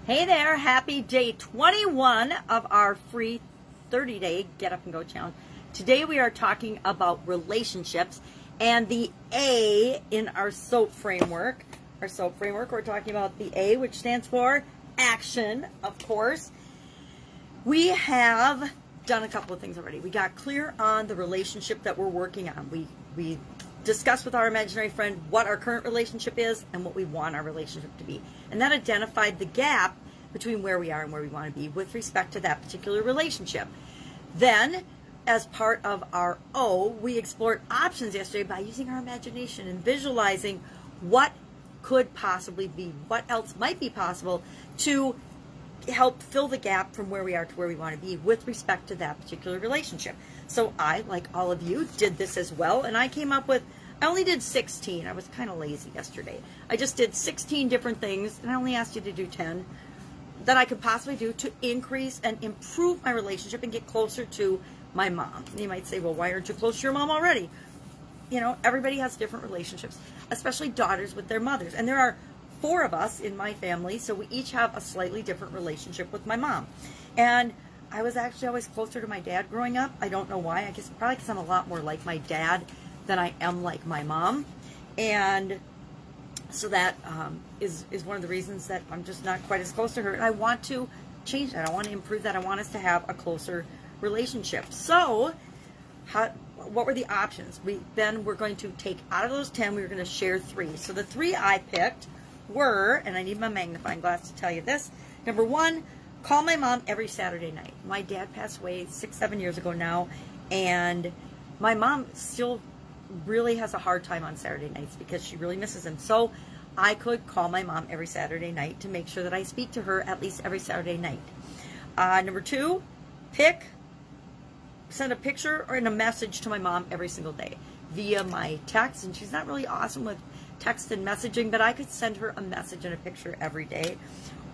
Hey there, happy day 21 of our free 30-day Get Up and Go challenge. Today we are talking about relationships and the A in our SOAP framework. Our SOAP framework, we're talking about the A, which stands for action, of course. We have done a couple of things already. We got clear on the relationship that we're working on. We discussed with our imaginary friend what our current relationship is and what we want our relationship to be. And that identified the gap between where we are and where we want to be with respect to that particular relationship. Then, as part of our O, we explored options yesterday by using our imagination and visualizing what could possibly be, what else might be possible to help fill the gap from where we are to where we want to be with respect to that particular relationship. So I, like all of you, did this as well, and I came up with, I only did 16. I was kind of lazy yesterday. I just did 16 different things, and I only asked you to do 10 that I could possibly do to increase and improve my relationship and get closer to my mom. And you might say, well, why aren't you close to your mom already? You know, everybody has different relationships, especially daughters with their mothers. And there are 4 of us in my family, so we each have a slightly different relationship with my mom. And I was actually always closer to my dad growing up. I don't know why. I guess probably because I'm a lot more like my dad than I am like my mom. And so that is one of the reasons that I'm just not quite as close to her. And I want to change that. I want to improve that. I want us to have a closer relationship. So what were the options? We're going to take out of those 10, we were going to share 3. So the 3 I picked were, and I need my magnifying glass to tell you this. Number 1, call my mom every Saturday night. My dad passed away 6-7 years ago now, and my mom still really has a hard time on Saturday nights because she really misses him. So I could call my mom every Saturday night to make sure that I speak to her at least every Saturday night. Number 2, send a picture or a message to my mom every single day via my text. And she's not really awesome with text and messaging, but I could send her a message and a picture every day.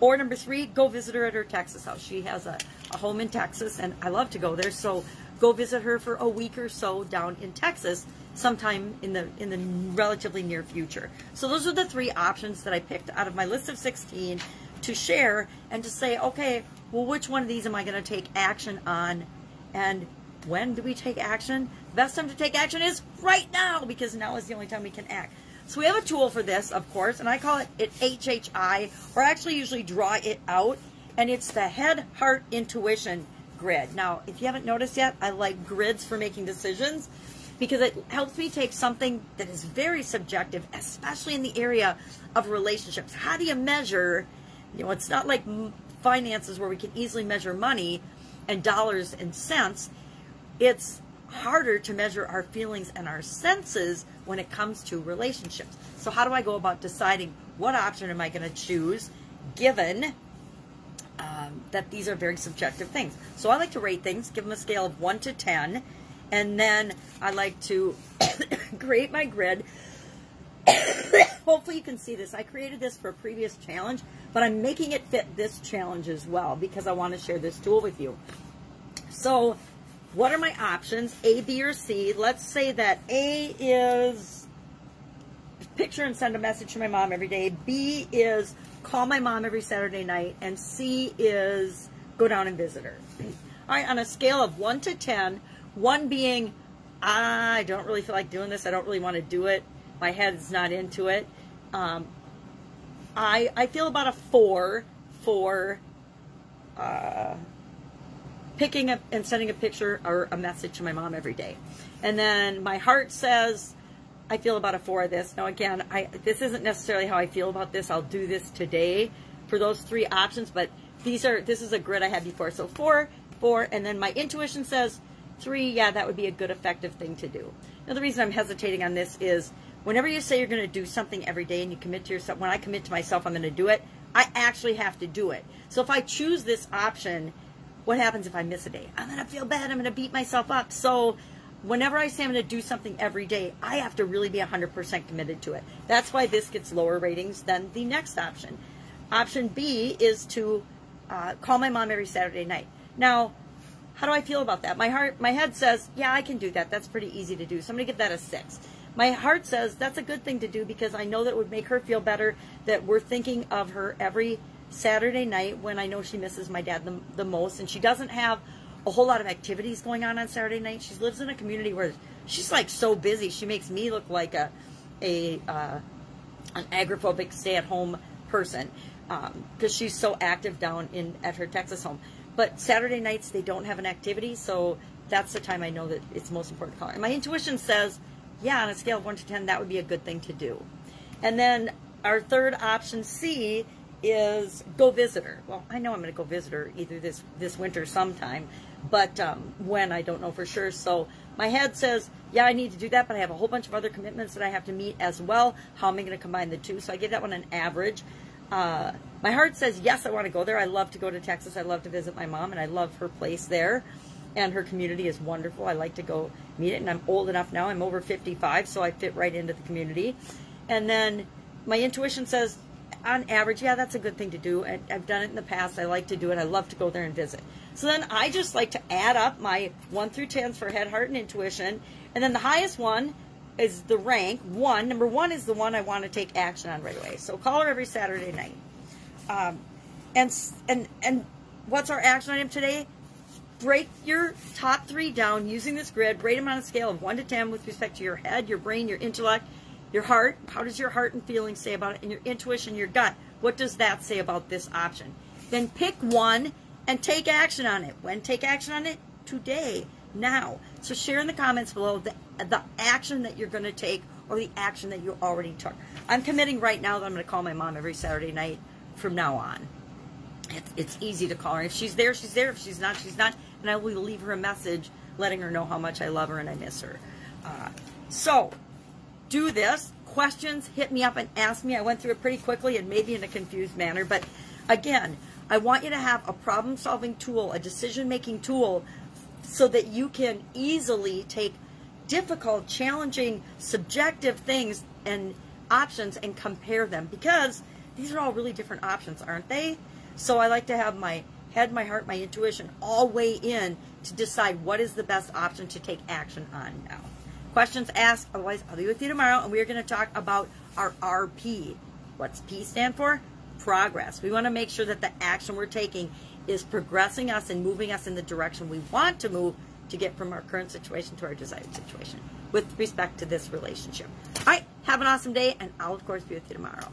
Or number 3, go visit her at her Texas house. She has a home in Texas, and I love to go there. So go visit her for a week or so down in Texas sometime in the relatively near future. So those are the 3 options that I picked out of my list of 16 to share and to say, okay, well, which one of these am I going to take action on? And when do we take action? The best time to take action is right now, because now is the only time we can act. So we have a tool for this, of course, and I call it HHI, or I actually usually draw it out, and it's the Head, Heart, Intuition grid. Now, if you haven't noticed yet, I like grids for making decisions because it helps me take something that is very subjective, especially in the area of relationships. How do you measure, you know, it's not like finances where we can easily measure money and dollars and cents. It's harder to measure our feelings and our senses when it comes to relationships. So how do I go about deciding what option am I going to choose given that these are very subjective things? So I like to rate things, give them a scale of 1 to 10, and then I like to create my grid. Hopefully you can see this. I created this for a previous challenge, but I'm making it fit this challenge as well because I want to share this tool with you. So what are my options? A, B, or C? Let's say that A is picture and send a message to my mom every day. B is call my mom every Saturday night. And C is go down and visit her. All right, on a scale of 1 to 10, 1 being I don't really feel like doing this. I don't really want to do it. My head's not into it. I feel about a 4 for picking up and sending a picture or a message to my mom every day. And then my heart says I feel about a 4 of this. Now again, this isn't necessarily how I feel about this. I'll do this today for those 3 options, but this is a grid I had before. So 4, 4, and then my intuition says 3, yeah, that would be a good effective thing to do. Now the reason I'm hesitating on this is whenever you say you're going to do something every day and you commit to yourself, when I commit to myself I'm going to do it, I actually have to do it. So if I choose this option, what happens if I miss a day? I'm going to feel bad. I'm going to beat myself up. So whenever I say I'm going to do something every day, I have to really be 100% committed to it. That's why this gets lower ratings than the next option. Option B is to call my mom every Saturday night. Now, how do I feel about that? My head says, yeah, I can do that. That's pretty easy to do. So I'm going to give that a 6. My heart says that's a good thing to do because I know that it would make her feel better that we're thinking of her every Saturday night, when I know she misses my dad the most, and she doesn't have a whole lot of activities going on Saturday night. She lives in a community where she's like so busy. She makes me look like an agoraphobic stay-at-home person because she's so active down at her Texas home. But Saturday nights, they don't have an activity, so that's the time I know that it's most important to call her. And my intuition says, yeah, on a scale of 1 to 10, that would be a good thing to do. And then our third option, C, is go visit her. Well, I know I'm going to go visit her either this winter sometime, but when, I don't know for sure. So my head says, yeah, I need to do that, but I have a whole bunch of other commitments that I have to meet as well. How am I going to combine the two? So I give that one an average. My heart says, yes, I want to go there. I love to go to Texas. I love to visit my mom, and I love her place there. And her community is wonderful. I like to go meet it, and I'm old enough now. I'm over 55, so I fit right into the community. And then my intuition says, on average, yeah, that's a good thing to do. I've done it in the past. I like to do it. I love to go there and visit. So then I just like to add up my 1 through 10s for head, heart, and intuition. And then the highest one is the rank 1. Number 1 is the one I want to take action on right away. So call her every Saturday night. And what's our action item today? Break your top 3 down using this grid. Rate them on a scale of 1 to 10 with respect to your head, your brain, your intellect, your heart. How does your heart and feelings say about it? And your intuition, your gut. What does that say about this option? Then pick one and take action on it. When take action on it? Today. Now. So share in the comments below the action that you're going to take or the action that you already took. I'm committing right now that I'm going to call my mom every Saturday night from now on. It's easy to call her. If she's there, she's there. If she's not, she's not. And I will leave her a message letting her know how much I love her and I miss her. So, do this. Questions, hit me up and ask me. I went through it pretty quickly and maybe in a confused manner. But again, I want you to have a problem-solving tool, a decision-making tool, so that you can easily take difficult, challenging, subjective things and options and compare them. Because these are all really different options, aren't they? So I like to have my head, my heart, my intuition all weigh in to decide what is the best option to take action on now. Questions asked, otherwise I'll be with you tomorrow, and we are going to talk about our RP. What's P stand for? Progress. We want to make sure that the action we're taking is progressing us and moving us in the direction we want to move to get from our current situation to our desired situation with respect to this relationship. All right, have an awesome day, and I'll, of course, be with you tomorrow.